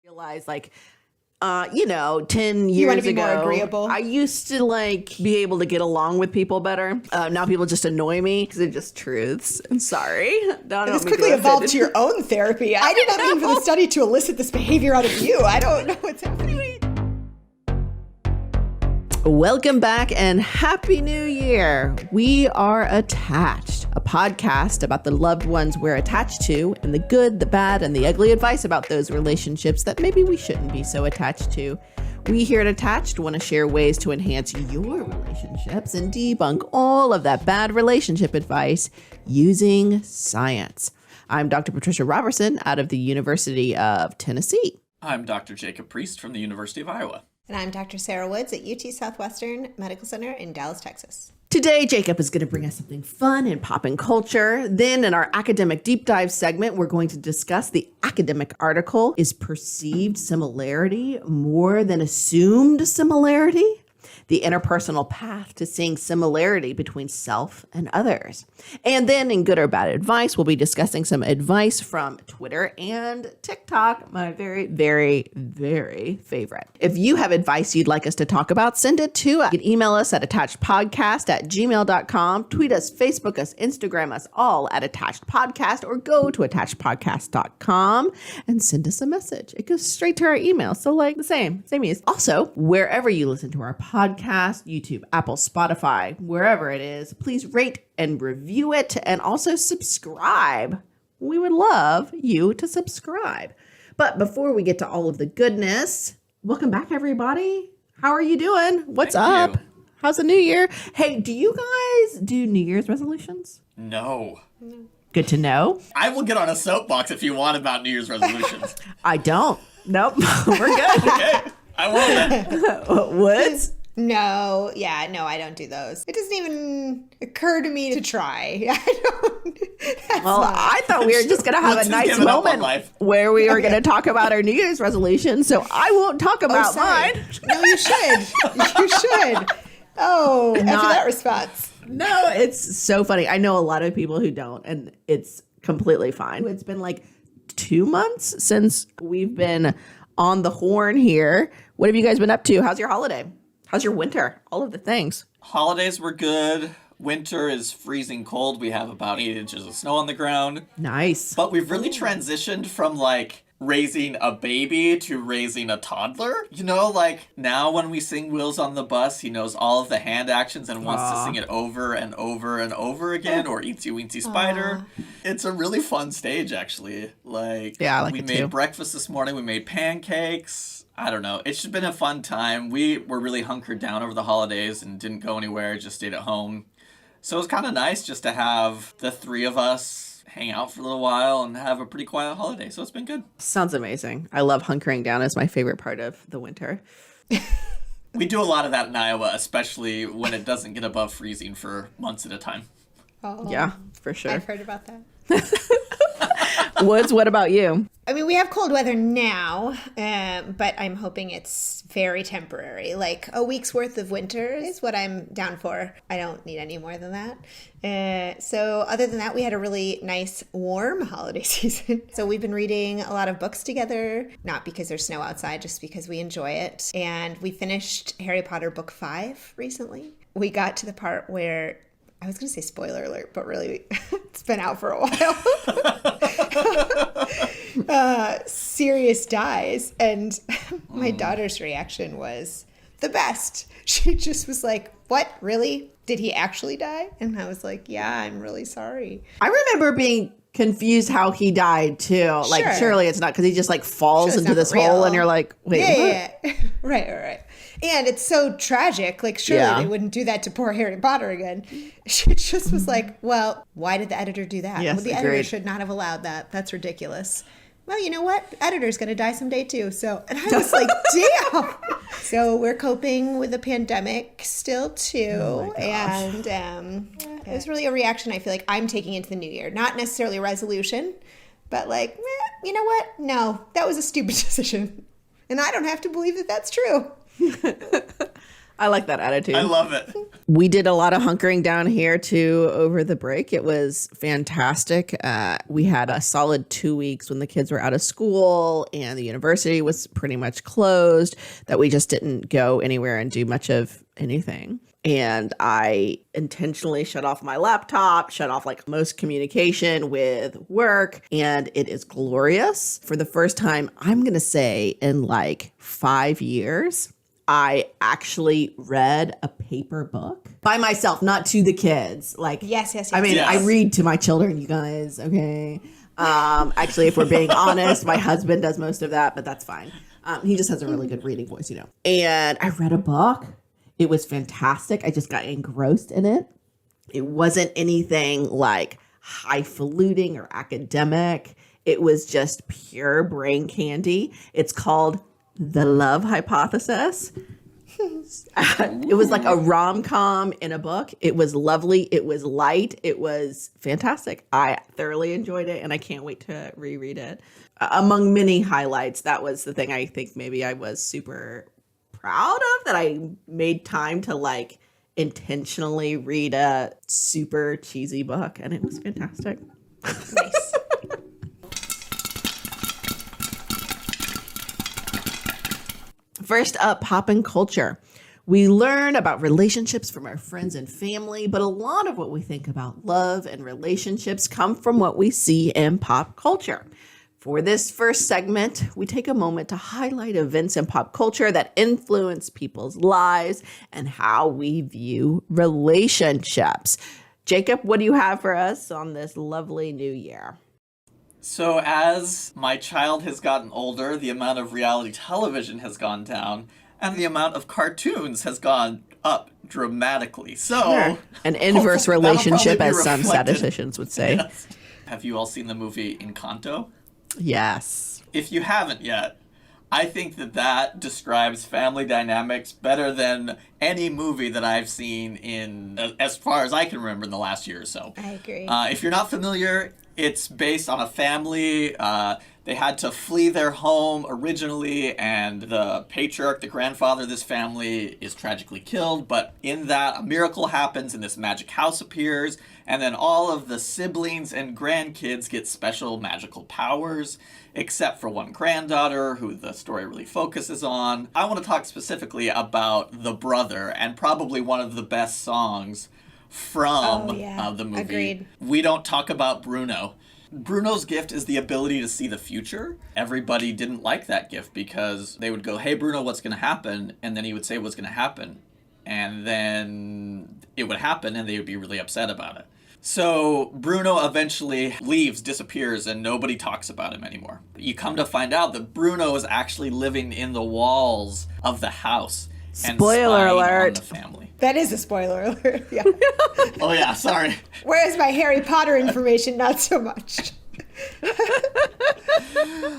Realize 10 years You want to be ago, more agreeable? I used to be able to get along with people better. Now people just annoy me because they're just truths. I'm sorry. This quickly evolved to your own therapy. I did not mean for the study to elicit this behavior out of you. I don't know what's happening. Welcome back and Happy New Year. We are Attached, a podcast about the loved ones we're attached to and the good, the bad, and the ugly advice about those relationships that maybe we shouldn't be so attached to. We here at Attached want to share ways to enhance your relationships and debunk all of that bad relationship advice using science. I'm Dr. Patricia Robertson out of the University of Tennessee. I'm Dr. Jacob Priest from the University of Iowa. And I'm Dr. Sarah Woods at UT Southwestern Medical Center in Dallas, Texas. Today, Jacob is going to bring us something fun and pop in culture. Then in our academic deep dive segment, we're going to discuss the academic article, Is Perceived Similarity More Than Assumed Similarity? The interpersonal path to seeing similarity between self and others. And then in good or bad advice, we'll be discussing some advice from Twitter and TikTok, my very, very, very favorite. If you have advice you'd like us to talk about, send it to, you can email us at attachedpodcast@gmail.com, tweet us, Facebook us, Instagram us all at Attached Podcast, or go to attachedpodcast.com and send us a message. It goes straight to our email. So the same as. Also, wherever you listen to our podcast, YouTube, Apple, Spotify, wherever it is, please rate and review it and also subscribe. We would love you to subscribe. But before we get to all of the goodness, welcome back, everybody. How are you doing? What's up? How's the new year? Hey, do you guys do New Year's resolutions? No. Good to know. I will get on a soapbox if you want about New Year's resolutions. I don't. Nope. We're good. Okay. I want that. Woods? No, I don't do those. It doesn't even occur to me to try. I thought we were just going to have a nice moment where we were going to talk about our New Year's resolution, so I won't talk about mine. No, you should. You should. Oh, after that response. No, it's so funny. I know a lot of people who don't, and it's completely fine. It's been 2 months since we've been on the horn here. What have you guys been up to? How's your holiday? How's your winter? All of the things. Holidays were good. Winter is freezing cold. We have about 8 inches of snow on the ground. Nice. But we've really transitioned from raising a baby to raising a toddler. Now when we sing Wheels on the Bus, he knows all of the hand actions and wants to sing it over and over and over again, or Eatsy Weensy Spider. It's a really fun stage, actually. We made breakfast this morning. We made pancakes. I don't know. It's just been a fun time. We were really hunkered down over the holidays and didn't go anywhere, just stayed at home. So it was kind of nice just to have the three of us hang out for a little while and have a pretty quiet holiday. So it's been good. Sounds amazing. I love hunkering down. It's my favorite part of the winter. We do a lot of that in Iowa, especially when it doesn't get above freezing for months at a time. Oh, yeah, for sure. I've heard about that. Woods, what about you? I mean, we have cold weather now, but I'm hoping it's very temporary. A week's worth of winter is what I'm down for. I don't need any more than that. So other than that, we had a really nice, warm holiday season. So we've been reading a lot of books together, not because there's snow outside, just because we enjoy it. And we finished Harry Potter Book 5 recently. We got to the part where, I was going to say spoiler alert, but really, it's been out for a while. Sirius dies, and my daughter's reaction was the best. She just was like, what, really? Did he actually die? And I was like, yeah, I'm really sorry. I remember being confused how he died too. Surely it's not because he just falls into this hole and you're like, wait, what? Yeah. Right. And it's so tragic. Surely they wouldn't do that to poor Harry Potter again. She just was like, well, why did the editor do that? Yes, well, the editor should not have allowed that. That's ridiculous. Well, you know what? The editor's going to die someday too. And I was like, damn. So we're coping with the pandemic still too. And it was really a reaction I feel like I'm taking into the new year. Not necessarily a resolution, but you know what? No, that was a stupid decision. And I don't have to believe that that's true. I like that attitude. I love it. We did a lot of hunkering down here too over the break. It was fantastic. We had a solid 2 weeks when the kids were out of school and the university was pretty much closed, that we just didn't go anywhere and do much of anything. And I intentionally shut off my laptop, shut off like most communication with work, and it is glorious. For the first time, I'm going to say in like 5 years, I actually read a paper book by myself, not to the kids. Like, Yes. I mean, Yes. I read to my children, you guys, okay? Actually, if we're being honest, my husband does most of that, but that's fine. He just has a really good reading voice, And I read a book. It was fantastic. I just got engrossed in it. It wasn't anything like highfalutin or academic. It was just pure brain candy. It's called The Love Hypothesis. It was like a rom-com in a book. It was lovely. It was light. It was fantastic. I thoroughly enjoyed it, and I can't wait to reread it. Among many highlights, that was the thing I think maybe I was super proud of, that I made time to like intentionally read a super cheesy book, and it was fantastic. Nice. First up, pop and culture. We learn about relationships from our friends and family, but a lot of what we think about love and relationships come from what we see in pop culture. For this first segment, we take a moment to highlight events in pop culture that influence people's lives and how we view relationships. Jacob, what do you have for us on this lovely new year? So as my child has gotten older, the amount of reality television has gone down, and the amount of cartoons has gone up dramatically. So An inverse that'll relationship, probably be as some reflected. statisticians would say. Yes. Have you all seen the movie Encanto? Yes. If you haven't yet, I think that describes family dynamics better than any movie that I've seen in, as far as I can remember, in the last year or so. I agree. If you're not familiar, it's based on a family. They had to flee their home originally, and the patriarch, the grandfather of this family, is tragically killed. But in that, a miracle happens, and this magic house appears, and then all of the siblings and grandkids get special magical powers, except for one granddaughter, who the story really focuses on. I want to talk specifically about The Brother, and probably one of the best songs from the movie. Agreed. We don't talk about Bruno. Bruno's gift is the ability to see the future. Everybody didn't like that gift because they would go, "Hey, Bruno, what's going to happen?" And then he would say what's going to happen. And then it would happen, and they would be really upset about it. So Bruno eventually leaves, disappears, and nobody talks about him anymore. You come to find out that Bruno is actually living in the walls of the house. And Spoiler spying alert. on the family. That is a spoiler alert. Yeah. Oh yeah, sorry. Whereas my Harry Potter information, not so much.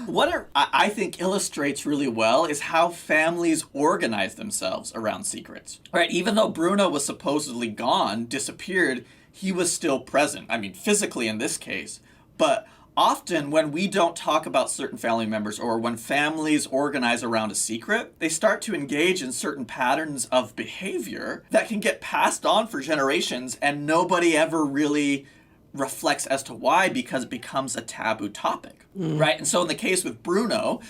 What I think illustrates really well is how families organize themselves around secrets. Right? Even though Bruno was supposedly gone, disappeared, he was still present. I mean, physically in this case. But often when we don't talk about certain family members, or when families organize around a secret, they start to engage in certain patterns of behavior that can get passed on for generations, and nobody ever really reflects as to why, because it becomes a taboo topic, right? And so in the case with Bruno,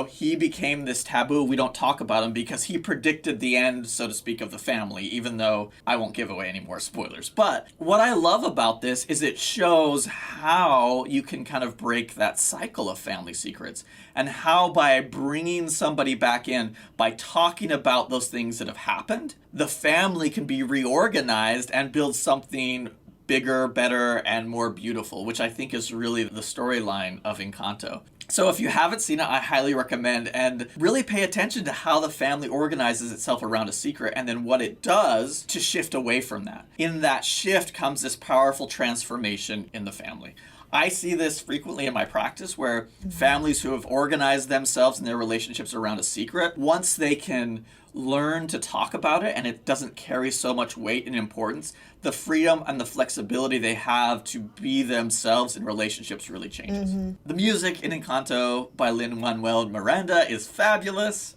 he became this taboo. We don't talk about him because he predicted the end, so to speak, of the family, even though I won't give away any more spoilers. But what I love about this is it shows how you can kind of break that cycle of family secrets, and how by bringing somebody back in, by talking about those things that have happened, the family can be reorganized and build something bigger, better, and more beautiful, which I think is really the storyline of Encanto. So if you haven't seen it, I highly recommend, and really pay attention to how the family organizes itself around a secret, and then what it does to shift away from that. In that shift comes this powerful transformation in the family. I see this frequently in my practice, where families who have organized themselves and their relationships around a secret, once they can learn to talk about it and it doesn't carry so much weight and importance, the freedom and the flexibility they have to be themselves in relationships really changes. The music in Encanto by Lin-Manuel Miranda is fabulous.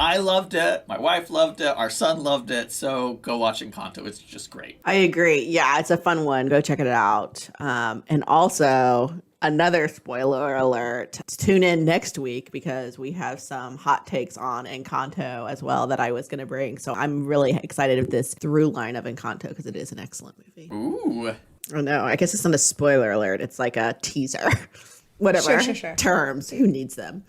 I loved it. My wife loved it. Our son loved it. So go watch Encanto. It's just great. I agree. Yeah, it's a fun one. Go check it out. And also, another spoiler alert. Tune in next week because we have some hot takes on Encanto as well that I was going to bring. So I'm really excited with this through line of Encanto because it is an excellent movie. Ooh. Oh no, I guess it's not a spoiler alert. It's like a teaser. Whatever. Sure. Terms. Who needs them?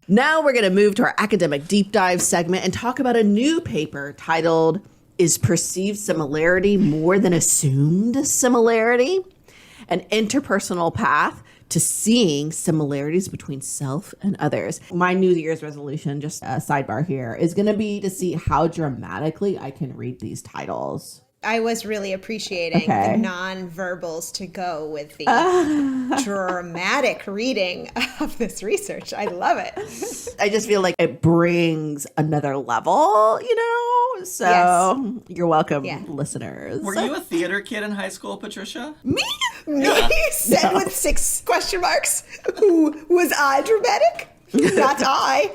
Now we're going to move to our academic deep dive segment and talk about a new paper titled, Is Perceived Similarity More Than Assumed Similarity? An interpersonal path to seeing similarities between self and others. My New Year's resolution, just a sidebar here, is going to be to see how dramatically I can read these titles. I was really appreciating the non-verbals to go with the dramatic reading of this research. I love it. I just feel like it brings another level, you know? So You're welcome, listeners. Were you a theater kid in high school, Patricia? Me? Me? Said with 6 question marks. Who was I dramatic? Not I.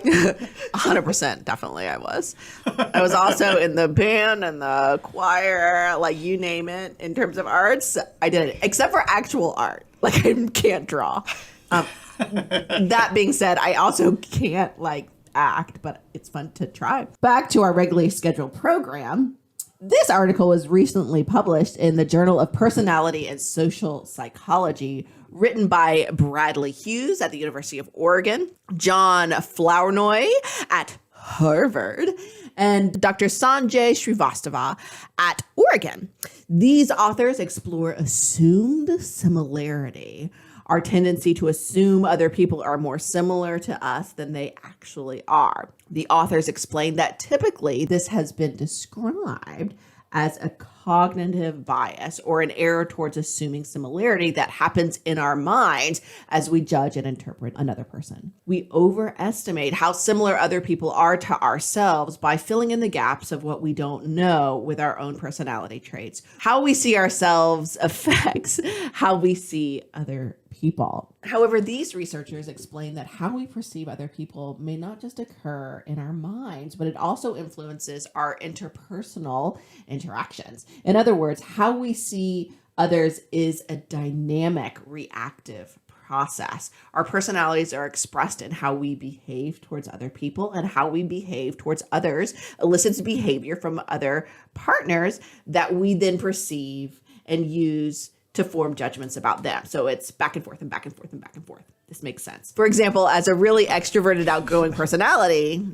100%, definitely I was. I was also in the band and the choir, like you name it. In terms of arts, I did it, except for actual art. Like I can't draw. That being said, I also can't like act, but it's fun to try. Back to our regularly scheduled program. This article was recently published in the Journal of Personality and Social Psychology, written by Bradley Hughes at the University of Oregon, John Flournoy at Harvard, and Dr. Sanjay Srivastava at Oregon. These authors explore assumed similarity, our tendency to assume other people are more similar to us than they actually are. The authors explain that typically this has been described as a cognitive bias or an error towards assuming similarity that happens in our minds as we judge and interpret another person. We overestimate how similar other people are to ourselves by filling in the gaps of what we don't know with our own personality traits. How we see ourselves affects how we see other people. However, these researchers explain that how we perceive other people may not just occur in our minds, but it also influences our interpersonal interactions. In other words, how we see others is a dynamic, reactive process. Our personalities are expressed in how we behave towards other people, and how we behave towards others elicits behavior from other partners that we then perceive and use to form judgments about them. So it's back and forth and back and forth and back and forth. This makes sense. For example, as a really extroverted, outgoing personality,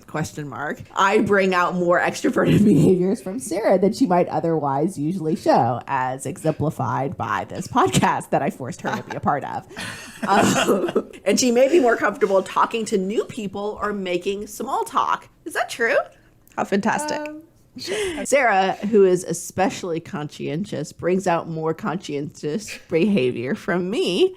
I bring out more extroverted behaviors from Sarah than she might otherwise usually show, as exemplified by this podcast that I forced her to be a part of. And she may be more comfortable talking to new people or making small talk. Is that true? How fantastic. Sarah, who is especially conscientious, brings out more conscientious behavior from me,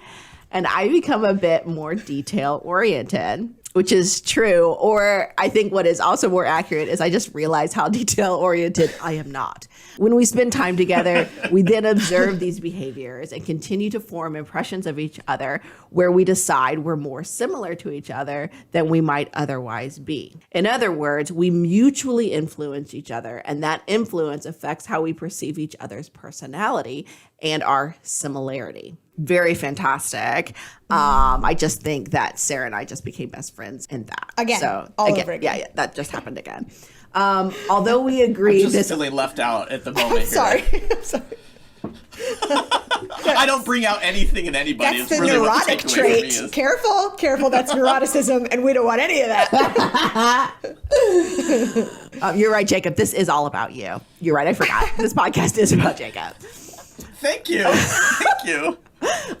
and I become a bit more detail-oriented, which is true. Or I think what is also more accurate is I just realize how detail-oriented I am not. When we spend time together, we then observe these behaviors and continue to form impressions of each other where we decide we're more similar to each other than we might otherwise be. In other words, we mutually influence each other, and that influence affects how we perceive each other's personality and our similarity. Very fantastic. I just think that Sarah and I just became best friends in that. Over again. Yeah, that just happened again. Although we agree, I'm just feeling left out at the moment. Sorry. I'm sorry. I don't bring out anything in anybody. That's it's the really neurotic trait. Careful. That's neuroticism, and we don't want any of that. You're right, Jacob. This is all about you. You're right. I forgot. This podcast is about Jacob. Thank you.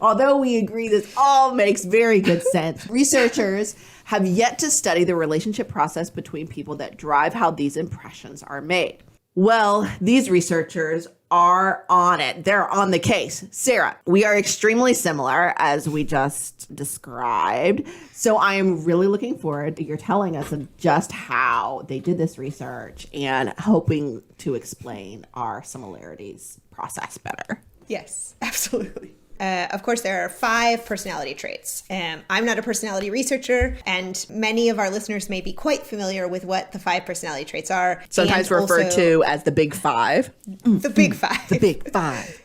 Although we agree this all makes very good sense, researchers have yet to study the relationship process between people that drive how these impressions are made. Well, these researchers are on it. They're on the case. Sarah, we are extremely similar, as we just described. So I am really looking forward to your telling us of just how they did this research and hoping to explain our similarities process better. Yes, absolutely. Of course, there are 5 personality traits. I'm not a personality researcher, and many of our listeners may be quite familiar with what the 5 personality traits are. Sometimes referred to as the Big Five. The Big Five. The Big Five.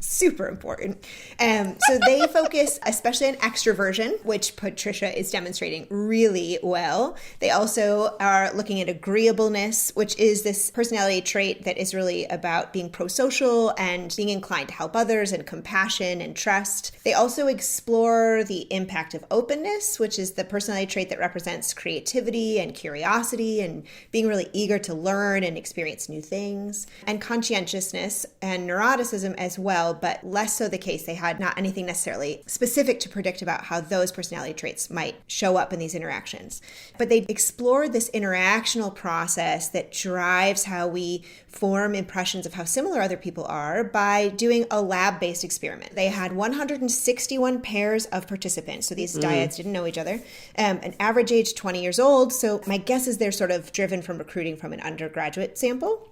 Super important. So they focus especially on extroversion, which Patricia is demonstrating really well. They also are looking at agreeableness, which is this personality trait that is really about being pro-social and being inclined to help others, and compassion and trust. They also explore the impact of openness, which is the personality trait that represents creativity and curiosity and being really eager to learn and experience new things. And conscientiousness and neuroticism as well, but less so the case. They had not anything necessarily specific to predict about how those personality traits might show up in these interactions. But they explored this interactional process that drives how we form impressions of how similar other people are by doing a lab-based experiment. They had 161 pairs of participants. So these dyads didn't know each other. An average age 20 years old. So my guess is they're sort of driven from recruiting from an undergraduate sample.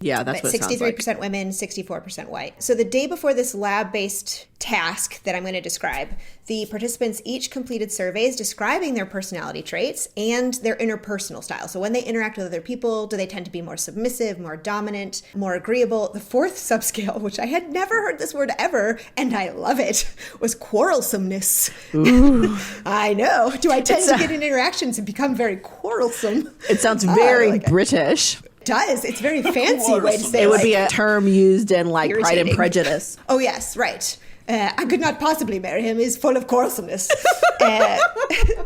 Yeah, that's what it sounds like. 63% women, 64% white. So the day before this lab-based task that I'm going to describe, the participants each completed surveys describing their personality traits and their interpersonal style. So when they interact with other people, do they tend to be more submissive, more dominant, more agreeable? The 4th subscale, which I had never heard this word ever, and I love it, was quarrelsomeness. Ooh. I know. Do I tend to get in interactions and become very quarrelsome? It sounds very British. Does. It's a very fancy way to say it. Would be a term used in like Pride and Prejudice. Oh, yes, right. I could not possibly marry him. He's full of quarrelsomeness.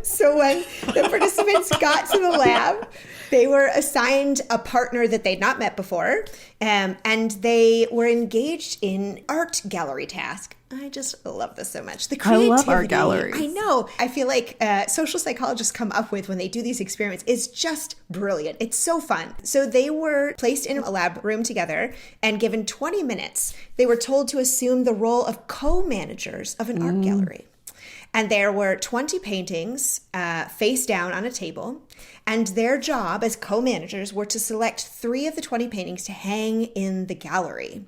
So when the participants got to the lab, they were assigned a partner that they'd not met before, and they were engaged in art gallery task. I just love this so much. The creativity. I love art galleries. I know. I feel like social psychologists come up with when they do these experiments is just brilliant. It's so fun. So they were placed in a lab room together and given 20 minutes. They were told to assume the role of co-managers of an art gallery. And there were 20 paintings face down on a table. And their job as co-managers were to select 3 of the 20 paintings to hang in the gallery.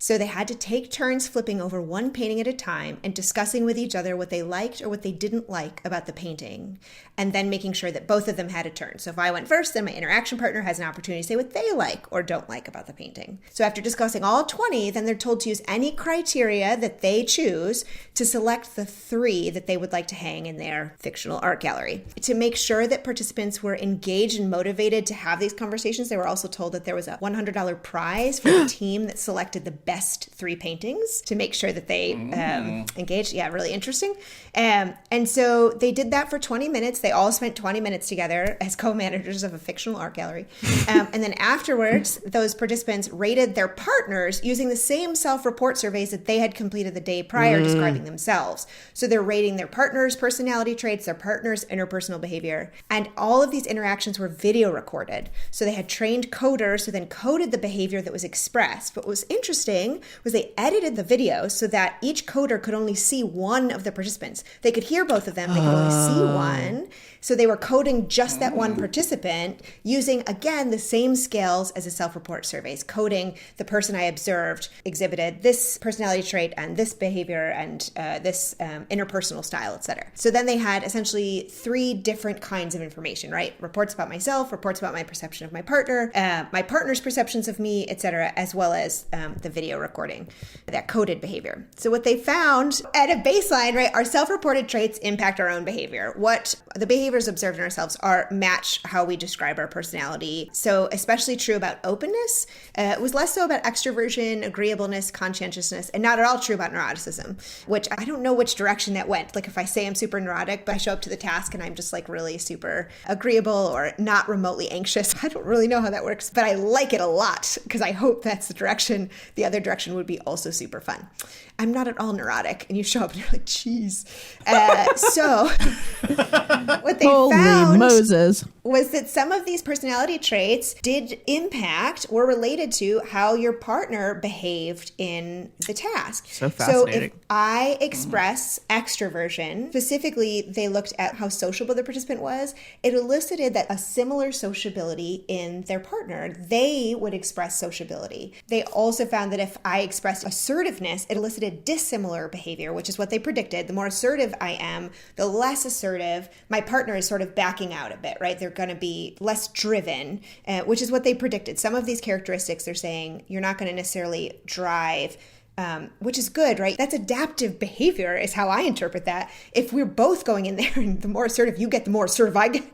So they had to take turns flipping over one painting at a time and discussing with each other what they liked or what they didn't like about the painting, and then making sure that both of them had a turn. So if I went first, then my interaction partner has an opportunity to say what they like or don't like about the painting. So after discussing all 20, then they're told to use any criteria that they choose to select the 3 that they would like to hang in their fictional art gallery. To make sure that participants were engaged and motivated to have these conversations, they were also told that there was a $100 prize for the team that selected the best 3 paintings to make sure that they engaged. Yeah, really interesting. And so they did that for 20 minutes. They all spent 20 minutes together as co-managers of a fictional art gallery. And then afterwards, those participants rated their partners using the same self-report surveys that they had completed the day prior, describing themselves. So they're rating their partner's personality traits, their partner's interpersonal behavior. And all of these interactions were video recorded. So they had trained coders who then coded the behavior that was expressed. But what was interesting was they edited the video so that each coder could only see one of the participants. They could hear both of them, they could only see one. So they were coding just that one participant using, again, the same scales as the self-report surveys, coding the person I observed exhibited this personality trait and this behavior and this interpersonal style, etc. So then they had essentially 3 different kinds of information, right? Reports about myself, reports about my perception of my partner's perceptions of me, etc., as well as the video recording, that coded behavior. So what they found at a baseline, right, our self-reported traits impact our own behavior. What the behaviors observed in ourselves match how we describe our personality. So especially true about openness. It was less so about extroversion, agreeableness, conscientiousness, and not at all true about neuroticism, which I don't know which direction that went. Like if I say I'm super neurotic, but I show up to the task and I'm just like really super agreeable or not remotely anxious. I don't really know how that works, but I like it a lot because I hope that's the direction. The other direction would be also super fun. I'm not at all neurotic, and you show up and you're like, geez. So what they found Moses. was that some of these personality traits did impact or related to how your partner behaved in the task. So fascinating. So if I express extroversion, specifically they looked at how sociable the participant was, it elicited that a similar sociability in their partner, they would express sociability. They also found that if I expressed assertiveness, it elicited dissimilar behavior, which is what they predicted. The more assertive I am, the less assertive my partner is sort of backing out a bit, right? They're going to be less driven, which is what they predicted. Some of these characteristics, they're saying you're not going to necessarily drive, which is good, right? That's adaptive behavior is how I interpret that. If we're both going in there and the more assertive you get, the more assertive I get,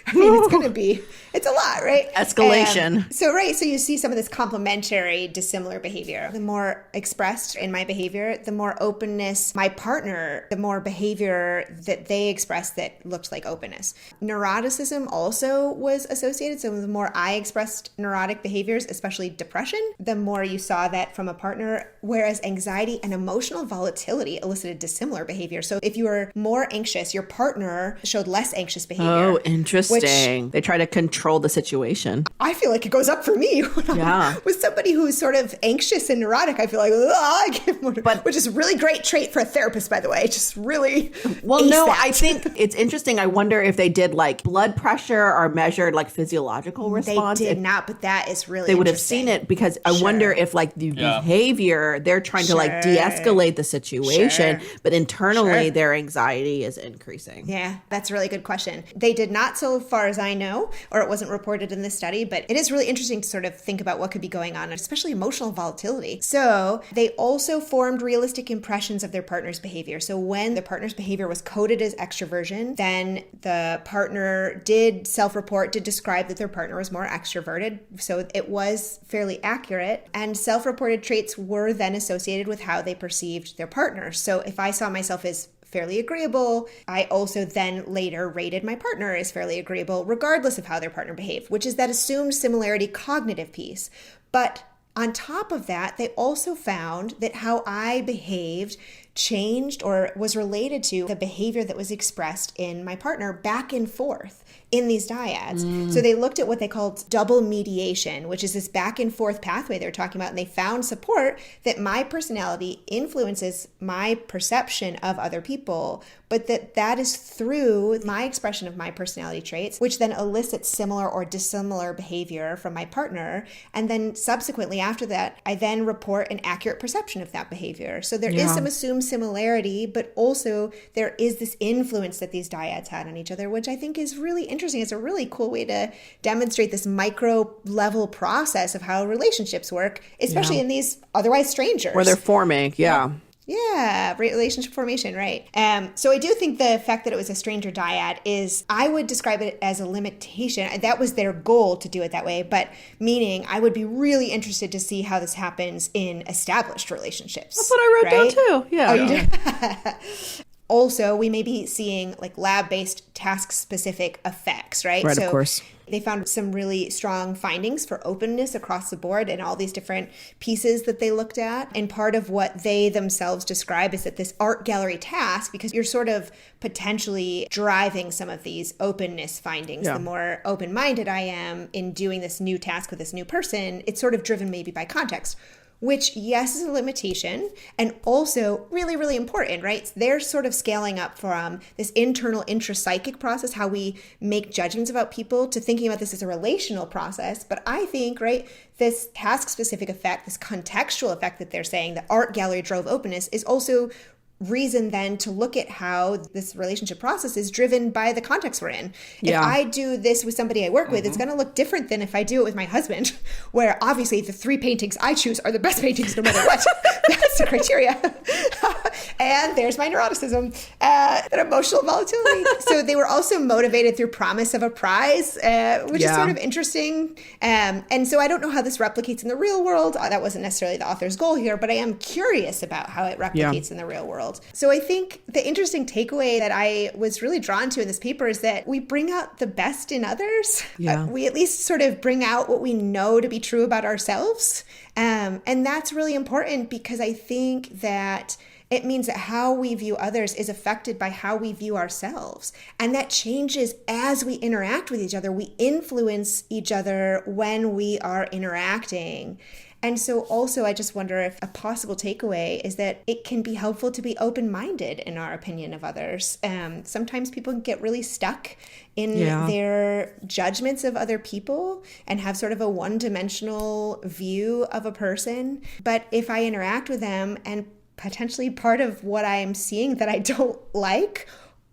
I mean, it's a lot, right? Escalation. So you see some of this complementary, dissimilar behavior. The more expressed in my behavior, the more openness my partner, the more behavior that they expressed that looked like openness. Neuroticism also was associated. So the more I expressed neurotic behaviors, especially depression, the more you saw that from a partner, whereas anxiety and emotional volatility elicited dissimilar behavior. So if you were more anxious, your partner showed less anxious behavior. Oh, interesting. They try to control the situation. I feel like it goes up for me when I'm with somebody who's sort of anxious and neurotic. I feel like, I get more, which is a really great trait for a therapist, by the way. Just really. Well, no, I think it's interesting. I wonder if they did like blood pressure or measured like physiological response. They did not, but that is really They would have seen it because I wonder if like the behavior, they're trying to like de-escalate the situation, but internally their anxiety is increasing. Yeah, that's a really good question. They did not, so far as I know, or it wasn't reported in this study, but it is really interesting to sort of think about what could be going on, especially emotional volatility. So they also formed realistic impressions of their partner's behavior. So when the partner's behavior was coded as extroversion, then the partner did self-report, did describe that their partner was more extroverted. So it was fairly accurate. And self-reported traits were then associated with how they perceived their partner. So if I saw myself as fairly agreeable, I also then later rated my partner as fairly agreeable, regardless of how their partner behaved, which is that assumed similarity cognitive piece. But on top of that, they also found that how I behaved changed or was related to the behavior that was expressed in my partner back and forth in these dyads. So they looked at what they called double mediation, which is this back and forth pathway they're talking about, and they found support that my personality influences my perception of other people, but that is through my expression of my personality traits, which then elicits similar or dissimilar behavior from my partner. And then subsequently after that, I then report an accurate perception of that behavior. So there is some assumed similarity, but also there is this influence that these dyads had on each other, which I think is really interesting. It's a really cool way to demonstrate this micro level process of how relationships work, especially in these otherwise strangers. Where they're forming, Yeah, relationship formation, right. So I do think the fact that it was a stranger dyad is, I would describe it as a limitation. That was their goal to do it that way, but meaning I would be really interested to see how this happens in established relationships. That's what I wrote down too. Yeah. Oh, you did? Also, we may be seeing like lab-based task-specific effects, right? Right, of course. They found some really strong findings for openness across the board and all these different pieces that they looked at. And part of what they themselves describe is that this art gallery task, because you're sort of potentially driving some of these openness findings, the more open-minded I am in doing this new task with this new person, it's sort of driven maybe by context. Which, yes, is a limitation and also really, really important, right? They're sort of scaling up from this internal intrapsychic process, how we make judgments about people, to thinking about this as a relational process. But I think, right, this task-specific effect, this contextual effect that they're saying, the art gallery drove openness, is also reason then to look at how this relationship process is driven by the context we're in. If I do this with somebody I work with, it's going to look different than if I do it with my husband, where obviously the 3 paintings I choose are the best paintings no matter what. That's the criteria. And there's my neuroticism, and emotional volatility. So they were also motivated through promise of a prize, which is sort of interesting. And so I don't know how this replicates in the real world. That wasn't necessarily the author's goal here, but I am curious about how it replicates in the real world. So I think the interesting takeaway that I was really drawn to in this paper is that we bring out the best in others. We at least sort of bring out what we know to be true about ourselves. And that's really important, because I think that it means that how we view others is affected by how we view ourselves. And that changes as we interact with each other. We influence each other when we are interacting. And so also I just wonder if a possible takeaway is that it can be helpful to be open-minded in our opinion of others. Sometimes people get really stuck in their judgments of other people and have sort of a one-dimensional view of a person. But if I interact with them and potentially part of what I'm seeing that I don't like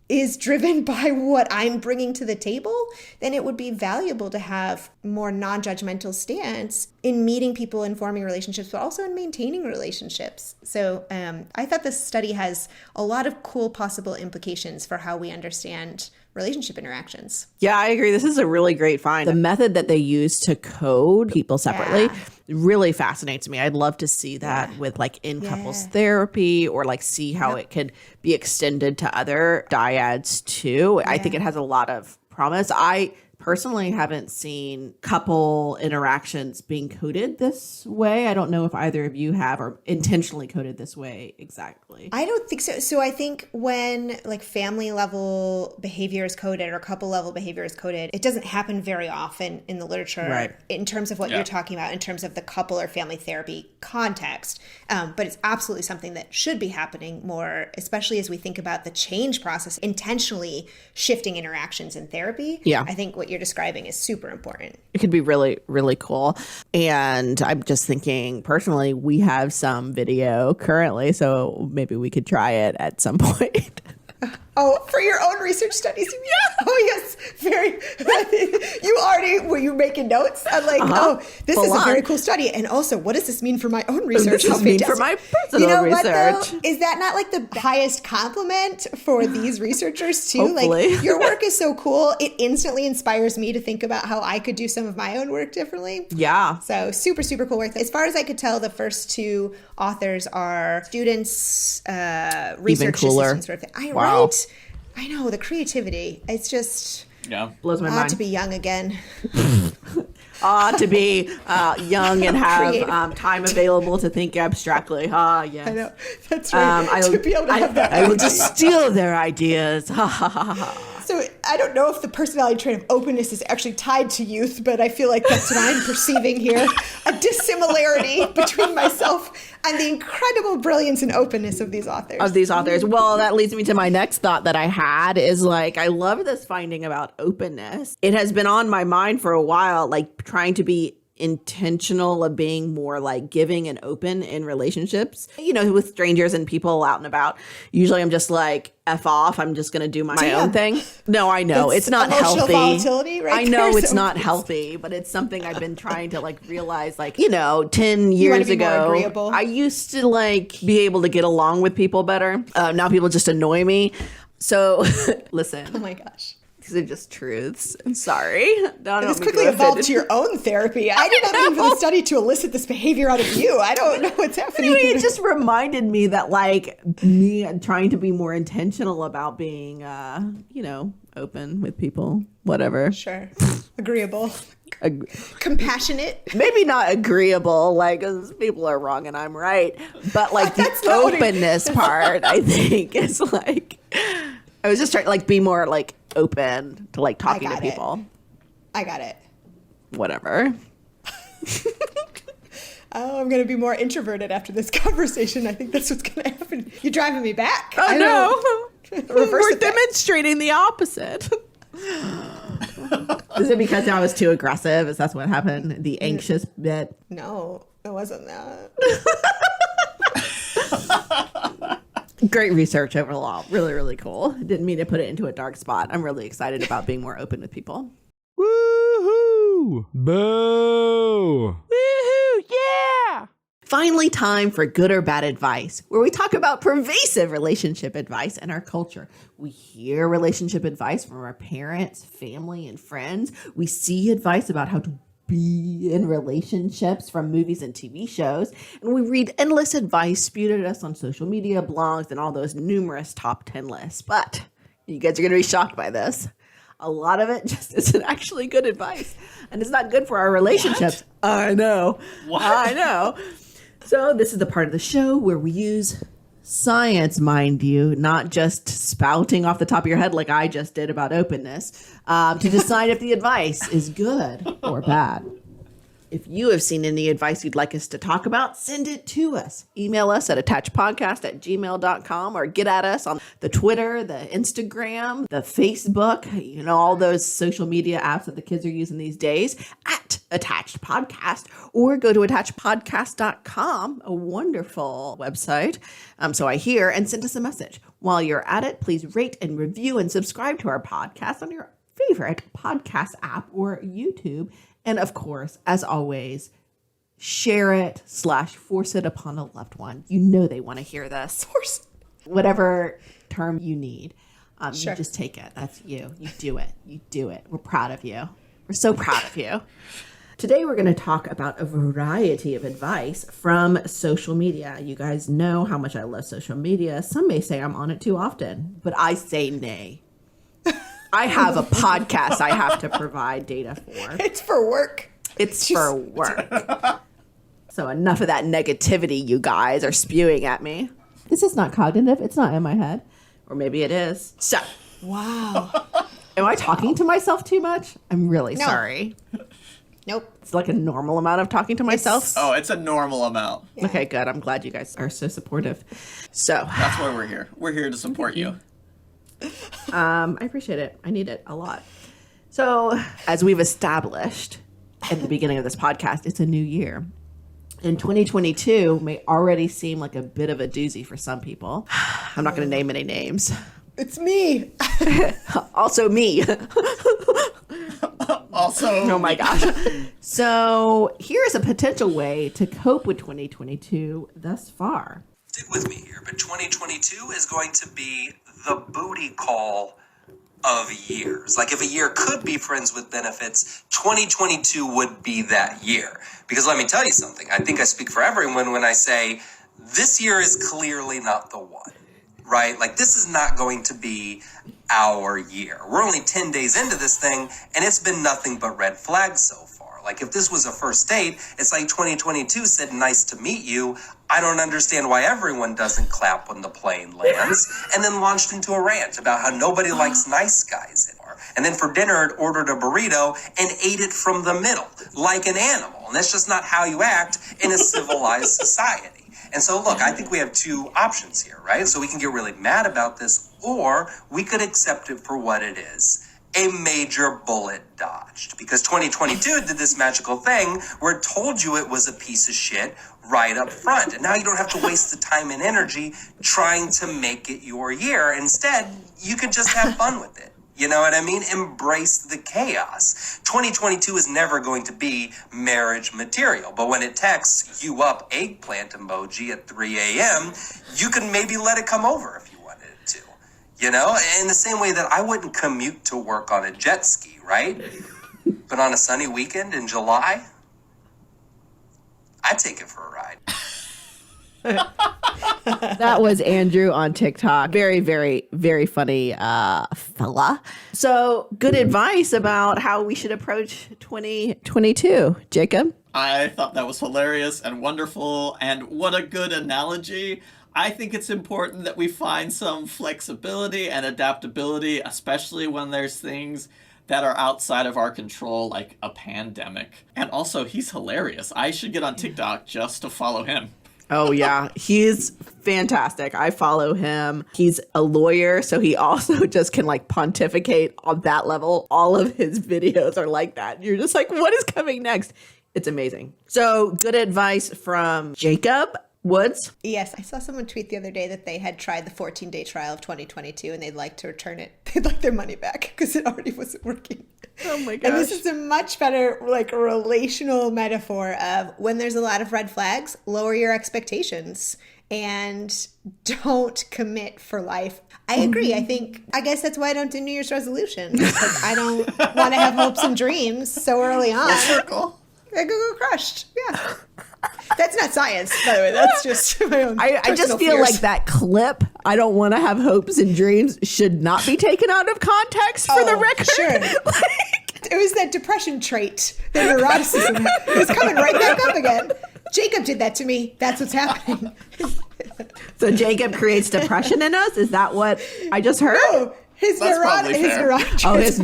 is driven by what I'm bringing to the table, then it would be valuable to have more non-judgmental stance in meeting people and forming relationships, but also in maintaining relationships. So I thought this study has a lot of cool possible implications for how we understand relationship interactions. Yeah, I agree. This is a really great find. The method that they use to code people separately really fascinates me. I'd love to see that with like in couples therapy, or like see how it could be extended to other dyads too. I think it has a lot of promise. I personally haven't seen couple interactions being coded this way. I don't know if either of you have, or intentionally coded this way exactly. I don't think so. So I think when like family level behavior is coded or couple level behavior is coded, it doesn't happen very often in the literature in terms of what you're talking about, in terms of the couple or family therapy context. But it's absolutely something that should be happening more, especially as we think about the change process, intentionally shifting interactions in therapy. Yeah. I think what you're describing is super important. It could be really, really cool. And I'm just thinking personally, we have some video currently, so maybe we could try it at some point. Oh, for your own research studies? Yeah. Oh, yes. Very. Were you making notes? I'm like, this is a very cool study. And also, what does this mean for my own research? This mean for my personal research. What, though? Is that not like the highest compliment for these researchers too? Hopefully. Like, your work is so cool. It instantly inspires me to think about how I could do some of my own work differently. Yeah. So super, super cool work. As far as I could tell, the first two authors are students, research assistants sort of thing. Right? I know, the creativity. It's just blows my mind. To be young again. To be young and have time available to think abstractly. Yes. I know. That's right. To be able to have that. I will just steal their ideas. So I don't know if the personality trait of openness is actually tied to youth, but I feel like that's what I'm perceiving here. A dissimilarity between myself and the incredible brilliance and openness of these authors. Well, that leads me to my next thought that I had is like, I love this finding about openness. It has been on my mind for a while, like trying to be intentional of being more like giving and open in relationships, with strangers and people out and about. Usually I'm just like, F off. I'm just going to do my own thing. No, I know it's not healthy. Volatility right I know there, it's not healthy, but it's something I've been trying to like realize, like, 10 years ago, I used to like be able to get along with people better. Now people just annoy me. So listen. Oh my gosh. These are just truths. I'm sorry. This quickly evolved to your own therapy. I did not mean for the study to elicit this behavior out of you. I don't know what's happening. Anyway, it just reminded me that like me trying to be more intentional about being, open with people, whatever. Sure. Agreeable. Compassionate. Maybe not agreeable, like, 'cause people are wrong and I'm right. But like the openness part, I think, is like, I was just trying to like be more like open to like talking to people. I got it. Whatever. Oh, I'm going to be more introverted after this conversation. I think that's what's going to happen. You're driving me back. Oh, no. We're demonstrating the opposite. Is it because I was too aggressive? Is that what happened? The anxious bit? No, it wasn't that. Great research overall. Really, really cool. Didn't mean to put it into a dark spot. I'm really excited about being more open with people. Woohoo! Boo! Woohoo! Yeah! Finally, time for good or bad advice, where we talk about pervasive relationship advice in our culture. We hear relationship advice from our parents, family, and friends. We see advice about how to be in relationships from movies and TV shows. And we read endless advice spewed at us on social media, blogs, and all those numerous top 10 lists. But you guys are going to be shocked by this. A lot of it just isn't actually good advice. And it's not good for our relationships. What? I know. What? I know. So this is the part of the show where we use science, mind you, not just spouting off the top of your head like I just did about openness, to decide if the advice is good or bad. If you have seen any advice you'd like us to talk about, send it to us. Email us at attachedpodcast@gmail.com or get at us on the Twitter, the Instagram, the Facebook, all those social media apps that the kids are using these days at Attached Podcast, or go to attachedpodcast.com, a wonderful website. So I hear, and send us a message. While you're at it, please rate and review and subscribe to our podcast on your favorite podcast app or YouTube. And of course, as always, share it / force it upon a loved one. They want to hear this. Force. Whatever term you need. Sure. You just take it. That's you. You do it. You do it. We're proud of you. We're so proud of you. Today, we're going to talk about a variety of advice from social media. You guys know how much I love social media. Some may say I'm on it too often, but I say nay. I have a podcast I have to provide data for. It's for work. It's for work. So enough of that negativity you guys are spewing at me. This is not cognitive. It's not in my head. Or maybe it is. So, Wow. am I talking to myself too much? I'm really No. sorry. Nope. It's like a normal amount of talking to myself. Oh, it's a normal amount. Okay, good. I'm glad you guys are so supportive. So, That's why we're here. We're here to support you. I appreciate it. I need it a lot. So, as we've established at the beginning of this podcast, it's a new year. And 2022 may already seem like a bit of a doozy for some people. I'm not going to name any names. It's me. Also me. Also, Oh my gosh. So, here's a potential way to cope with 2022 thus far. Stick with me here, but 2022 is going to be the booty call of years. Like if a year could be friends with benefits, 2022 would be that year. Because let me tell you something, I think I speak for everyone when I say this year is clearly not the one, right? Like this is not going to be our year. We're only 10 days into this thing and it's been nothing but red flags so far. Like if this was a first date, it's like 2022 said, nice to meet you. I don't understand why everyone doesn't clap when the plane lands, and then launched into a rant about how nobody likes nice guys anymore. And then for dinner, it ordered a burrito and ate it from the middle, like an animal. And that's just not how you act in a civilized society. And so, look, I think we have two options here, right? So we can get really mad about this, or we could accept it for what it is. A major bullet dodged, because 2022 did this magical thing where it told you it was a piece of shit right up front. And now you don't have to waste the time and energy trying to make it your year. Instead, you can just have fun with it. You know what I mean? Embrace the chaos. 2022 is never going to be marriage material, but when it texts you up eggplant emoji at 3 a.m., you can maybe let it come over if you wanted it to. You know, in the same way that I wouldn't commute to work on a jet ski, right? But on a sunny weekend in July, I'd take it for a ride. That was Andrew on TikTok. Very, very, very funny fella. So, good advice about how we should approach 2022. Jacob? I thought that was hilarious and wonderful, and what a good analogy. I think it's important that we find some flexibility and adaptability, especially when there's things that are outside of our control, like a pandemic. And also, he's hilarious. I should get on TikTok just to follow him. Oh, yeah. He's fantastic. I follow him. He's a lawyer, so he also just can pontificate on that level. All of his videos are like that. You're just like, what is coming next? It's amazing. So, good advice from Jacob Woods. Yes, I saw someone tweet the other day that they had tried the 14-day trial of 2022 and they'd like to return it. They'd like their money back because it already wasn't working. Oh my gosh. And this is a much better relational metaphor of when there's a lot of red flags, lower your expectations and don't commit for life. I agree. I guess that's why I don't do New Year's resolutions, because I don't want to have hopes and dreams so early on. Circle. I go crushed. Yeah. That's not science, by the way. That's just my own I just personal feel fears. like that clip, I don't want to have hopes and dreams, should not be taken out of context for the record. Sure. It was that depression trait, the neuroticism. It was coming right back up again. Jacob did that to me. That's what's happening. So Jacob creates depression in us? Is that what I just heard? His That's probably fair. neurotic Oh, traits. his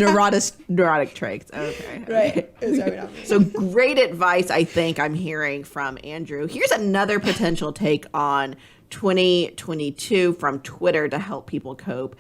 neurotic traits. Okay. Right. His neurotic. So great advice, I think I'm hearing from Andrew. Here's another potential take on 2022 from Twitter to help people cope.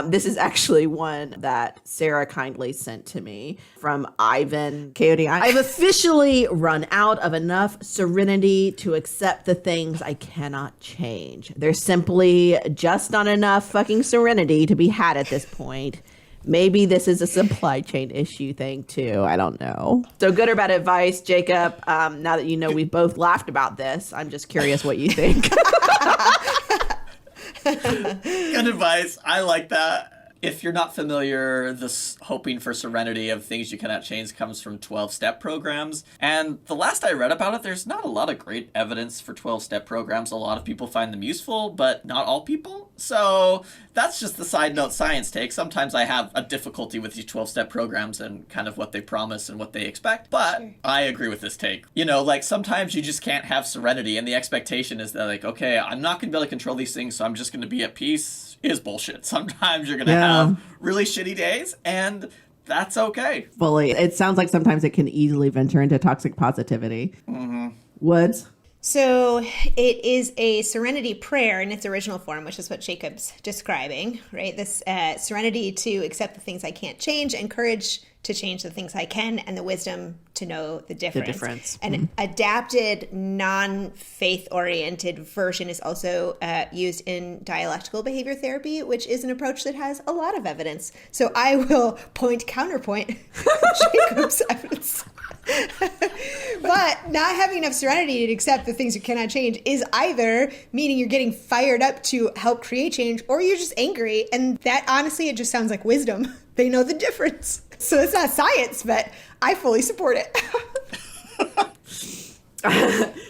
This is actually one that Sarah kindly sent to me from Ivan Coyote. I've officially run out of enough serenity to accept the things I cannot change. There's simply just not enough fucking serenity to be had at this point. Maybe this is a supply chain issue thing too. I don't know. So good or bad advice, Jacob. Now that you know we both laughed about this, I'm just curious what you think. Good advice. I like that. If you're not familiar, this hoping for serenity of things you cannot change comes from 12-step programs. And the last I read about it, there's not a lot of great evidence for 12-step programs. A lot of people find them useful, but not all people. So that's just the side note science take. Sometimes I have a difficulty with these 12-step programs and kind of what they promise and what they expect. But I agree with this take. You know, like sometimes you just can't have serenity and the expectation is that like, okay, I'm not going to be able to control these things, so I'm just going to be at peace. Is bullshit. Sometimes you're going to have really shitty days and that's okay. Fully. It sounds like sometimes it can easily venture into toxic positivity. Woods? So it is a serenity prayer in its original form, which is what Jacob's describing, right? This serenity to accept the things I can't change, and courage to change the things I can, and the wisdom to know the difference. An adapted, non-faith-oriented version is also used in dialectical behavior therapy, which is an approach that has a lot of evidence. So I will counterpoint Jacob's evidence. But not having enough serenity to accept the things you cannot change is either meaning you're getting fired up to help create change, or you're just angry. And that, honestly, it just sounds like wisdom. They know the difference. So it's not science, but I fully support it.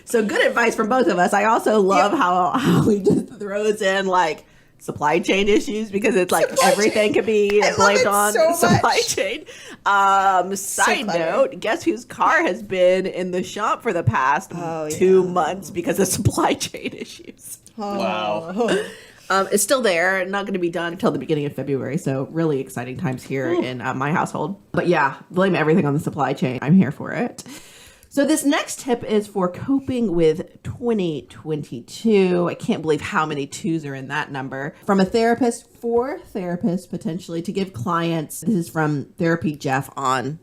So good advice from both of us. I also love how he just throws in like supply chain issues, because it's like everything can be blamed on supply chain. Side note, guess whose car has been in the shop for the past 2 months because of supply chain issues? Wow. It's still there, not going to be done until the beginning of February. So really exciting times here in my household. But yeah, blame everything on the supply chain. I'm here for it. So this next tip is for coping with 2022. I can't believe how many twos are in that number. From a therapist for therapists, potentially, to give clients. This is from Therapy Jeff on,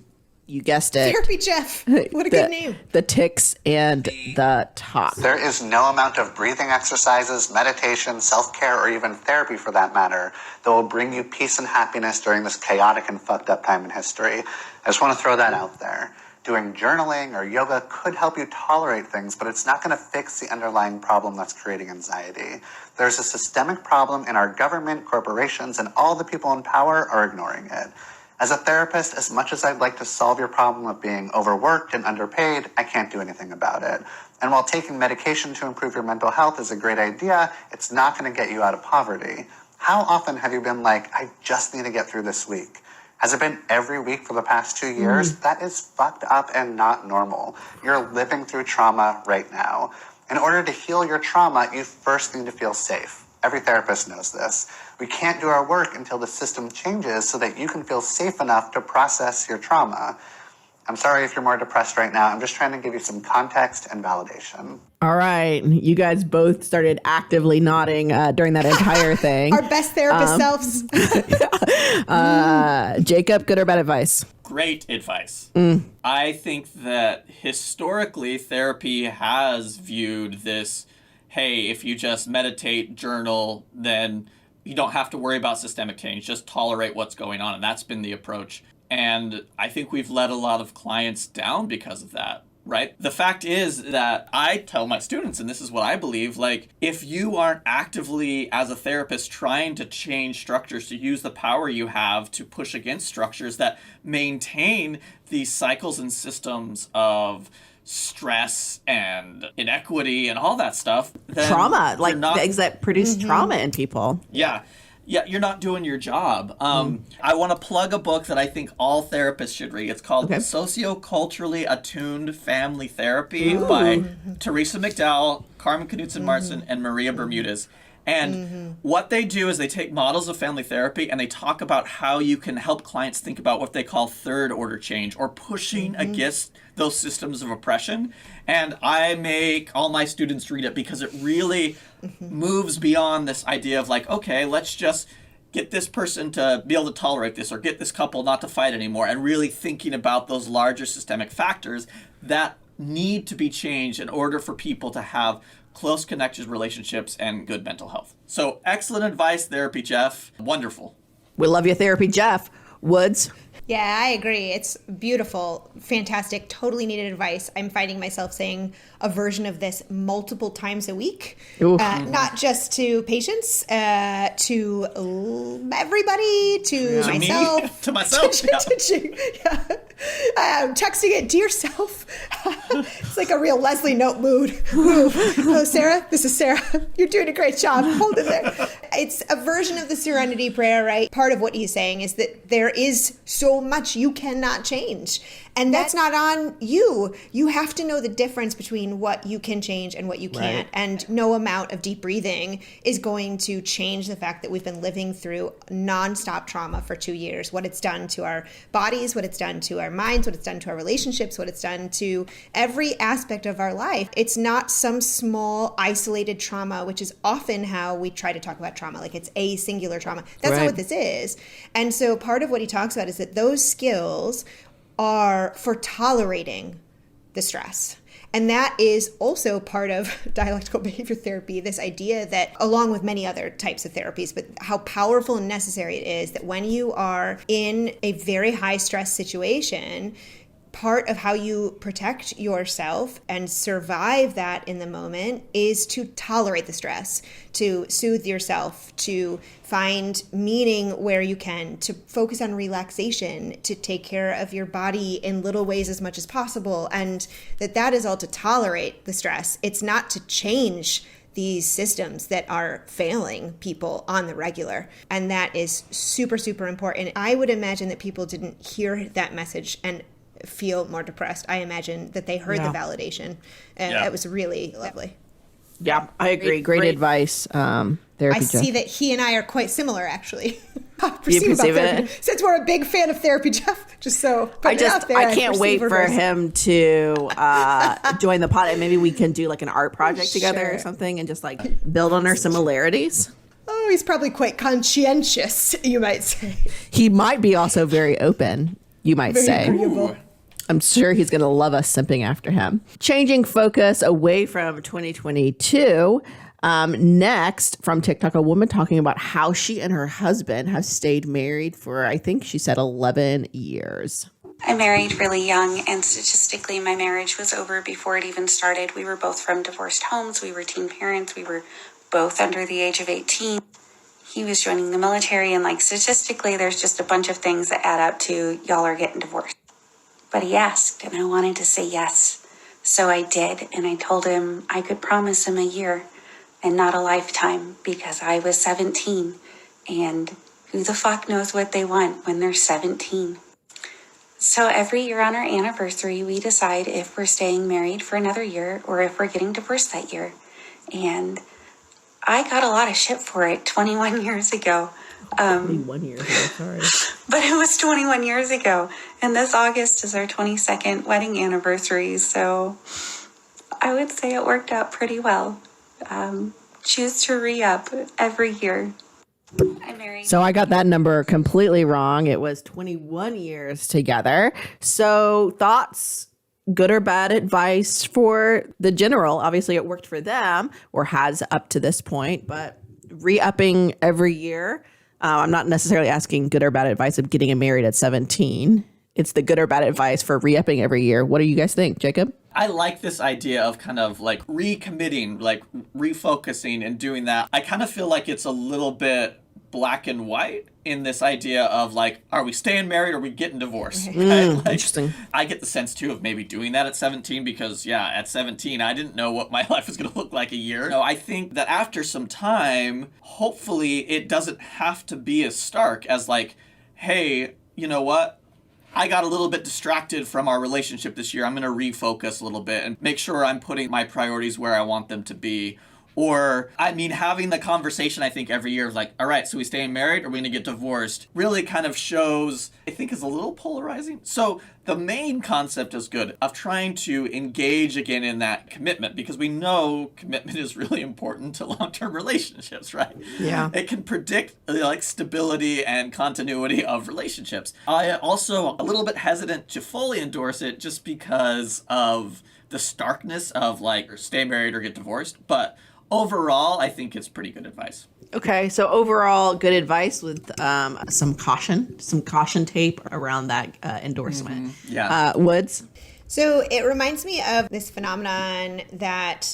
you guessed it. Therapy Jeff. What a good name. The ticks and the talk. There is no amount of breathing exercises, meditation, self-care, or even therapy for that matter that will bring you peace and happiness during this chaotic and fucked up time in history. I just want to throw that out there. Doing journaling or yoga could help you tolerate things, but it's not going to fix the underlying problem that's creating anxiety. There's a systemic problem in our government, corporations, and all the people in power are ignoring it. As a therapist, as much as I'd like to solve your problem of being overworked and underpaid, I can't do anything about it. And while taking medication to improve your mental health is a great idea, it's not going to get you out of poverty. How often have you been like, I just need to get through this week? Has it been every week for the past 2 years? That is fucked up and not normal. You're living through trauma right now. In order to heal your trauma, you first need to feel safe. Every therapist knows this. We can't do our work until the system changes so that you can feel safe enough to process your trauma. I'm sorry if you're more depressed right now. I'm just trying to give you some context and validation. All right. You guys both started actively nodding during that entire thing. Our best therapist selves. Jacob, good or bad advice? Great advice. I think that historically therapy has viewed this, hey, if you just meditate, journal, then you don't have to worry about systemic change. Just tolerate what's going on. And that's been the approach. And I think we've let a lot of clients down because of that, right? The fact is that I tell my students, and this is what I believe, like, if you aren't actively, as a therapist, trying to change structures, to use the power you have to push against structures that maintain these cycles and systems of stress and inequity and all that stuff, then Trauma, like you're not- things that produce trauma in people. Yeah, you're not doing your job. I want to plug a book that I think all therapists should read. It's called Socioculturally Attuned Family Therapy by Teresa McDowell, Carmen Knudsen-Marson, and Maria Bermudez. And what they do is they take models of family therapy and they talk about how you can help clients think about what they call third order change, or pushing against those systems of oppression. And I make all my students read it because it really moves beyond this idea of like, okay, let's just get this person to be able to tolerate this, or get this couple not to fight anymore, and really thinking about those larger systemic factors that need to be changed in order for people to have close connected relationships and good mental health. So excellent advice, Therapy Jeff. Wonderful. We love your therapy, Jeff. Woods. Yeah, I agree. It's beautiful, fantastic, totally needed advice. I'm finding myself saying a version of this multiple times a week, not just to patients, to everybody, to myself. Me? To myself? Texting it to yourself. It's like a real Leslie Note mood. Oh, Sarah, this is Sarah. You're doing a great job. Hold it there. It's a version of the Serenity Prayer, right? Part of what he's saying is that there is so much you cannot change. And that's not on you. You have to know the difference between what you can change and what you can't. Right. And no amount of deep breathing is going to change the fact that we've been living through nonstop trauma for 2 years. What it's done to our bodies, what it's done to our minds, what it's done to our relationships, what it's done to every aspect of our life. It's not some small isolated trauma, which is often how we try to talk about trauma. Like it's a singular trauma. That's not what this is. And so part of what he talks about is that those skills are for tolerating the stress. And that is also part of dialectical behavior therapy, this idea that, along with many other types of therapies, but how powerful and necessary it is that when you are in a very high stress situation, part of how you protect yourself and survive that in the moment is to tolerate the stress, to soothe yourself, to find meaning where you can, to focus on relaxation, to take care of your body in little ways as much as possible. And that is all to tolerate the stress. It's not to change these systems that are failing people on the regular. And that is super, super important. I would imagine that people didn't hear that message and feel more depressed. I imagine that they heard the validation, and it was really lovely. Yeah, I agree. Great advice. Therapy I see that he and I are quite similar, actually. You perceive it? Since we're a big fan of Therapy Jeff, just so I can't wait for him to join the pod, and maybe we can do like an art project together or something, and just like build on our similarities. Oh, he's probably quite conscientious, you might say. He might be also very open, you might say. Agreeable. I'm sure he's going to love us simping after him. Changing focus away from 2022. Next, from TikTok, a woman talking about how she and her husband have stayed married for, I think she said 11 years. I married really young, and statistically, my marriage was over before it even started. We were both from divorced homes. We were teen parents. We were both under the age of 18. He was joining the military, and like statistically, there's just a bunch of things that add up to y'all are getting divorced. But he asked, and I wanted to say yes. So I did, and I told him I could promise him a year and not a lifetime, because I was 17, and who the fuck knows what they want when they're 17. So every year on our anniversary, we decide if we're staying married for another year or if we're getting divorced that year. And I got a lot of shit for it 21 years ago. 21 years ago, sorry. But it was 21 years ago, and this August is our 22nd wedding anniversary, so I would say it worked out pretty well. Choose to re-up every year. So I got that number completely wrong. It was 21 years together. So thoughts, good or bad advice for the general? Obviously it worked for them, or has up to this point, but re-upping every year. I'm not necessarily asking good or bad advice of getting married at 17. It's the good or bad advice for re-upping every year. What do you guys think, Jacob? I like this idea of kind of like recommitting, like refocusing and doing that. I kind of feel like it's a little bit black and white in this idea of like, are we staying married or are we getting divorced? Right? Like, interesting. I get the sense too of maybe doing that at 17 because at 17, I didn't know what my life was going to look like a year. No, I think that after some time, hopefully it doesn't have to be as stark as like, hey, you know what? I got a little bit distracted from our relationship this year. I'm going to refocus a little bit and make sure I'm putting my priorities where I want them to be. Or, I mean, having the conversation, I think, every year of like, all right, so we staying married or we going to get divorced, really kind of shows, I think, is a little polarizing. So the main concept is good of trying to engage again in that commitment, because we know commitment is really important to long-term relationships, right? Yeah. It can predict like stability and continuity of relationships. I also a little bit hesitant to fully endorse it just because of the starkness of like stay married or get divorced, but overall I think it's pretty good advice. Okay, so overall, good advice with some caution tape around that endorsement. Yeah. Woods? So it reminds me of this phenomenon that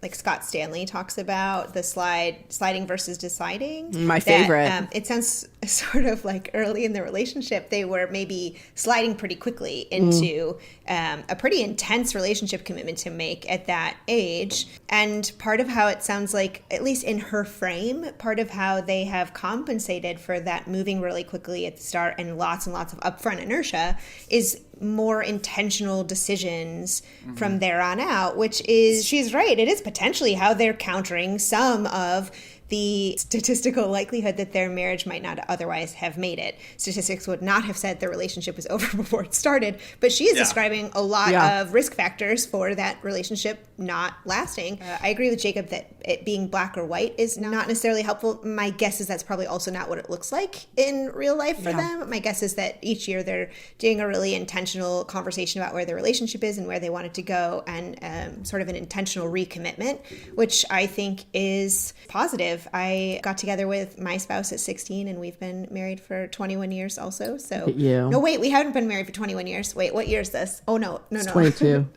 like Scott Stanley talks about, the sliding versus deciding. My favorite. It sounds sort of like early in the relationship, they were maybe sliding pretty quickly into a pretty intense relationship commitment to make at that age. And part of how it sounds like, at least in her frame, part of how they have compensated for that moving really quickly at the start and lots of upfront inertia is more intentional decisions from there on out, which is, she's right, it is potentially how they're countering some of the statistical likelihood that their marriage might not otherwise have made it. Statistics would not have said their relationship was over before it started, but she is describing a lot of risk factors for that relationship not lasting. I agree with Jacob that it being black or white is not necessarily helpful. My guess is that's probably also not what it looks like in real life for them. My guess is that each year they're doing a really intentional conversation about where their relationship is and where they want it to go, and sort of an intentional recommitment, which I think is positive. I got together with my spouse at 16 and we've been married for 21 years also. So no, wait, we haven't been married for 21 years. Wait, what year is this? Oh, no. 22.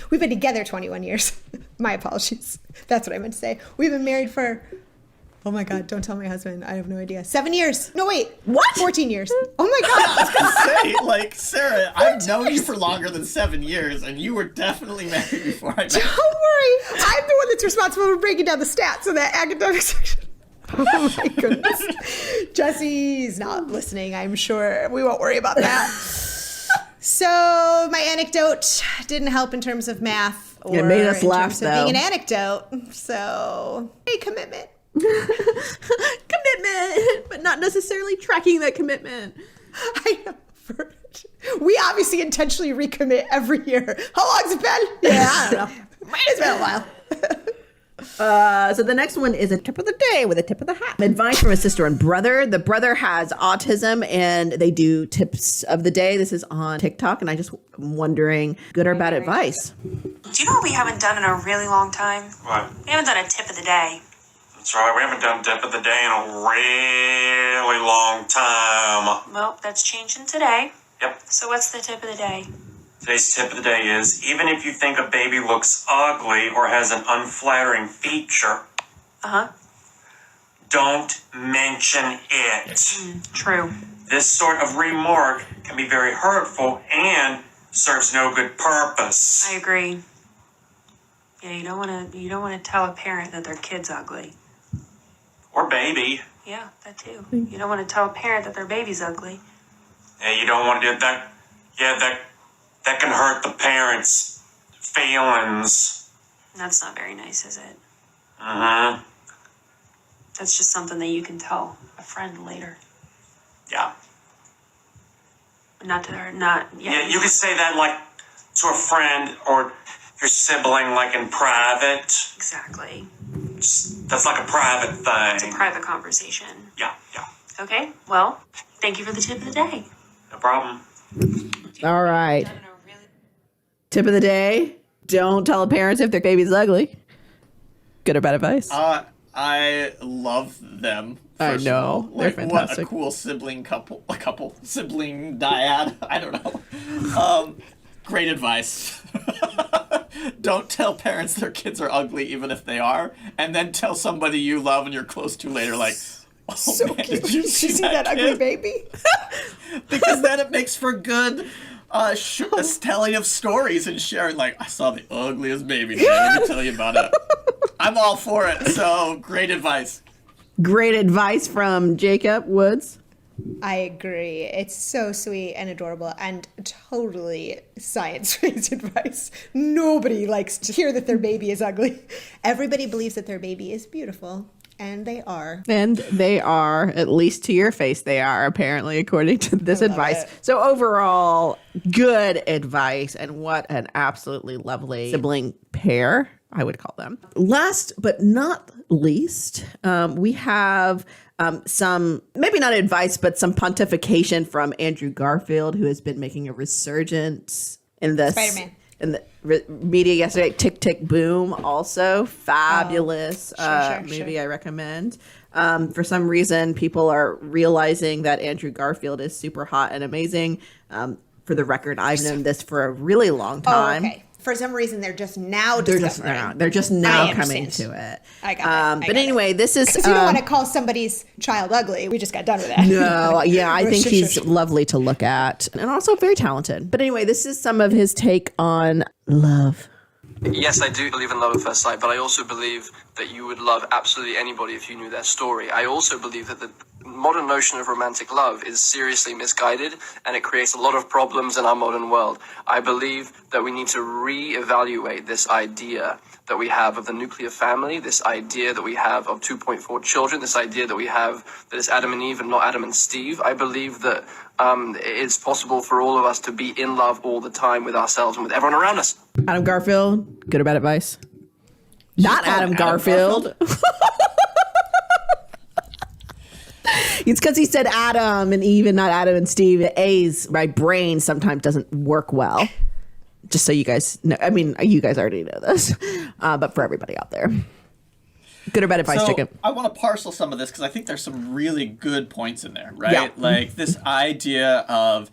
We've been together 21 years. My apologies. That's what I meant to say. We've been married for, oh my God, don't tell my husband. I have no idea. 7 years. No, wait. What? 14 years. Oh my God. Say, like, Sarah, I've known you for longer than 7 years, and you were definitely married before I met you. Don't worry. I'm the one that's responsible for breaking down the stats in that academic section. Oh my goodness. Jesse's not listening, I'm sure. We won't worry about that. So my anecdote didn't help in terms of math or it made us in laugh, terms though. of being an anecdote. So, hey, commitment. Commitment, but not necessarily tracking that commitment. I know. We obviously intentionally recommit every year. How long's it been? Yeah, I don't know. It's been a while. So the next one is a tip of the day with a tip of the hat. Advice from a sister and brother. The brother has autism and they do tips of the day. This is on TikTok, and I just am wondering, good or bad advice? Do you know what we haven't done in a really long time? What? We haven't done a tip of the day. That's right, we haven't done tip of the day in a really long time. Well, that's changing today. Yep. So what's the tip of the day? Today's tip of the day is, even if you think a baby looks ugly or has an unflattering feature, don't mention it. True. This sort of remark can be very hurtful and serves no good purpose. I agree. Yeah, you don't want to tell a parent that their kid's ugly. Or baby. Yeah, that too. You don't want to tell a parent that their baby's ugly. Yeah, you don't want to do that. Yeah, that can hurt the parents' feelings. That's not very nice, is it? Mm-hmm. That's just something that you can tell a friend later. Yeah. Not to her, not... Yeah, you could say that, like, to a friend or your sibling, like, in private. Exactly. That's like a private thing. It's a private conversation. Yeah. Okay, well, thank you for the tip of the day. No problem. All right. Tip of the day. Don't tell parents if their baby's ugly. Good or bad advice? I love them. I First know. of all. They're Like, what a fantastic. cool sibling sibling dyad. I don't know. Great advice. Don't tell parents their kids are ugly, even if they are, and then tell somebody you love and you're close to later, like, oh So man, cute. did you see that ugly kid? baby? Because then it makes for good telling of stories and sharing, like, I saw the ugliest baby today. Let me tell you about it. I'm all for it, so great advice. Great advice from Jacob Woods. I agree. It's so sweet and adorable and totally science-based advice. Nobody likes to hear that their baby is ugly. Everybody believes that their baby is beautiful. And they are. And they are, at least to your face, they are, apparently, according to this advice. So overall, good advice. And what an absolutely lovely sibling pair, I would call them. Last but not least, we have some, maybe not advice, but some pontification from Andrew Garfield, who has been making a resurgence in this. Spider-Man. In the media yesterday. Tick, Tick, Boom, also fabulous movie. I recommend. For some reason, people are realizing that Andrew Garfield is super hot and amazing. For the record, I've known this for a really long time. Oh, okay. For some reason, they're just now discovering. They're just now coming to it. I got it. But anyway, this is... Because you don't want to call somebody's child ugly. We just got done with that. No, yeah, I think he's lovely to look at. And also very talented. But anyway, this is some of his take on love. Yes, I do believe in love at first sight, but I also believe that you would love absolutely anybody if you knew their story. I also believe that the modern notion of romantic love is seriously misguided, and it creates a lot of problems in our modern world. I believe that we need to reevaluate this idea that we have of the nuclear family, this idea that we have of 2.4 children, this idea that we have that it's Adam and Eve and not Adam and Steve. I believe that it's possible for all of us to be in love all the time with ourselves and with everyone around us. Adam Garfield, good or bad advice? Not Adam Garfield. It's because he said Adam and Eve and not Adam and Steve. A's, my brain sometimes doesn't work well. Just so you guys know. I mean, you guys already know this. But for everybody out there. Good or bad advice, Chicken? I want to parcel some of this because I think there's some really good points in there, right? Yeah. Like this idea of,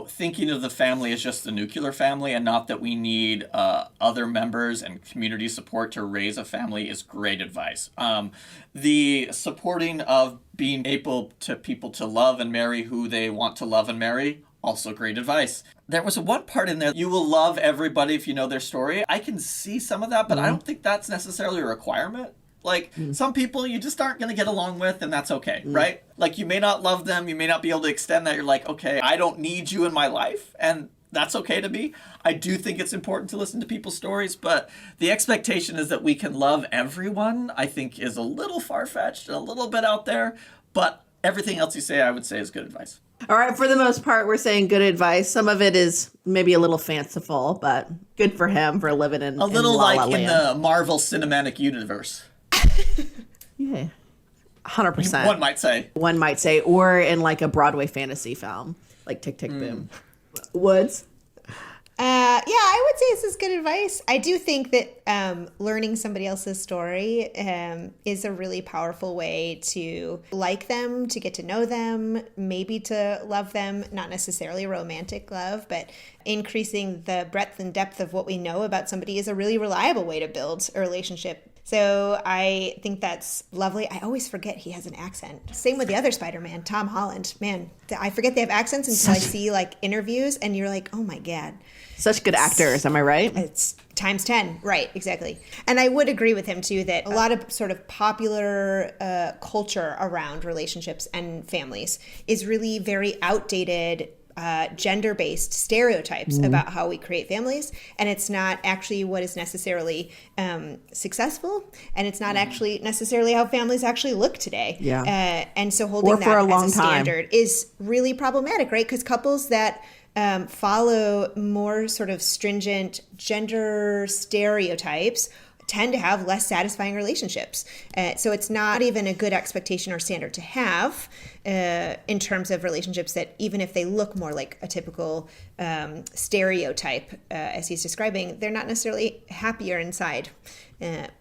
thinking of the family as just the nuclear family and not that we need other members and community support to raise a family is great advice. The supporting of being able to people to love and marry who they want to love and marry, also great advice. There was one part in there, you will love everybody if you know their story. I can see some of that, but I don't think that's necessarily a requirement. Like, some people you just aren't going to get along with, and that's okay, right? Like, you may not love them, you may not be able to extend that. You're like, okay, I don't need you in my life, and that's okay to me. I do think it's important to listen to people's stories, but the expectation is that we can love everyone, I think is a little far-fetched and a little bit out there, but everything else you say, I would say is good advice. All right, for the most part, we're saying good advice. Some of it is maybe a little fanciful, but good for him for living in a little in La La like in Land. the Marvel Cinematic Universe. Yeah, 100%. One might say, or in like a Broadway fantasy film, like Tick, Tick, Boom. Woods? Yeah, I would say this is good advice. I do think that learning somebody else's story is a really powerful way to like them, to get to know them, maybe to love them, not necessarily romantic love, but increasing the breadth and depth of what we know about somebody is a really reliable way to build a relationship. So I think that's lovely. I always forget he has an accent. Same with the other Spider-Man, Tom Holland. Man, I forget they have accents until I see like interviews and you're like, oh my God. Such good actors, am I right? It's times 10. Right, exactly. And I would agree with him too that a lot of sort of popular culture around relationships and families is really very outdated gender-based stereotypes about how we create families, and it's not actually what is necessarily successful, and it's not actually necessarily how families actually look today. Yeah. And so holding that as a standard is really problematic, right? Because couples that follow more sort of stringent gender stereotypes tend to have less satisfying relationships. So it's not even a good expectation or standard to have in terms of relationships that even if they look more like a typical stereotype, as he's describing, they're not necessarily happier inside.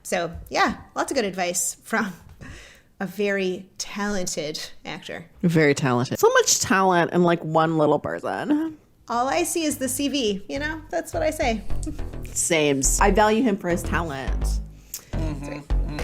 So yeah, lots of good advice from a very talented actor. Very talented. So much talent in like one little person. All I see is the CV, that's what I say. Sames. I value him for his talent.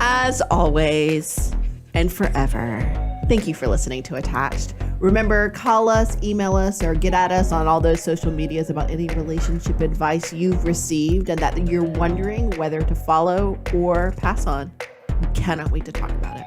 As always, and forever, thank you for listening to Attached. Remember, call us, email us, or get at us on all those social medias about any relationship advice you've received and that you're wondering whether to follow or pass on. We cannot wait to talk about it.